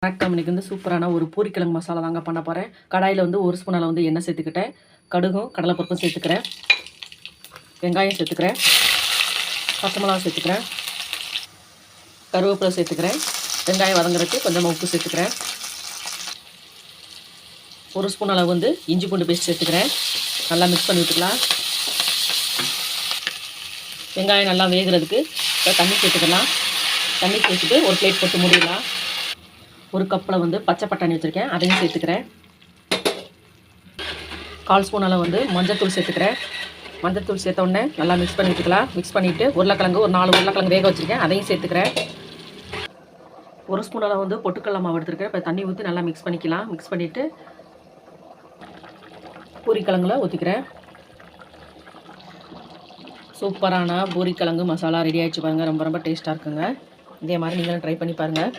வணக்கம். இன்றைக்கி வந்து சூப்பரான ஒரு பூரிக்கிழங்கு மசாலா தாங்க பண்ண போகிறேன். கடாயில் வந்து ஒரு ஸ்பூன் அளவு வந்து எண்ணெய் சேர்த்துக்கிட்டேன். கடுகும் கடலைப்பருப்பும் சேர்த்துக்கிறேன். வெங்காயம் சேர்த்துக்கிறேன். பச்சை மிளகா சேர்த்துக்கிறேன். கருவேப்பிலை சேர்த்துக்கிறேன். வெங்காயம் வதங்குறதுக்கு கொஞ்சமாக உப்பு சேர்த்துக்கிறேன். ஒரு ஸ்பூன் அளவு வந்து இஞ்சி பூண்டு பேஸ்ட் சேர்த்துக்கிறேன். நல்லா மிக்ஸ் பண்ணி விட்டுக்கலாம். வெங்காயம் நல்லா வேகிறதுக்கு தண்ணி சேர்த்துக்கலாம். தண்ணி சேர்த்துட்டு ஒரு பிளேட் போட்டு மூடிடலாம். ஒரு கப்பில் வந்து பச்சை பட்டாணி வச்சுருக்கேன், அதையும் சேர்த்துக்கிறேன். 1/4 ஸ்பூன் அளவு வந்து மஞ்சள்தூள் சேர்த்துக்கிறேன். மஞ்சள்தூள் சேர்த்த உடனே நல்லா மிக்ஸ் பண்ணி விட்டுக்கலாம். மிக்ஸ் பண்ணிவிட்டு உருளைக்கிழங்கு ஒரு 4 உருளைக்கிழங்கு வேக வச்சுருக்கேன், அதையும் சேர்த்துக்கிறேன். ஒரு ஸ்பூன் அளவு வந்து பொட்டுக்கடலை மாவு எடுத்துருக்கேன். இப்போ தண்ணி ஊற்றி நல்லா மிக்ஸ் பண்ணிக்கலாம். மிக்ஸ் பண்ணிவிட்டு பூரிக்கிழங்குல ஊற்றிக்கிறேன். சூப்பரான பூரிக்கிழங்கு மசாலா ரெடி ஆகிடுச்சு பாருங்கள். ரொம்ப ரொம்ப டேஸ்ட்டாக இருக்குங்க. இதே மாதிரி நீங்களும் ட்ரை பண்ணி பாருங்கள்.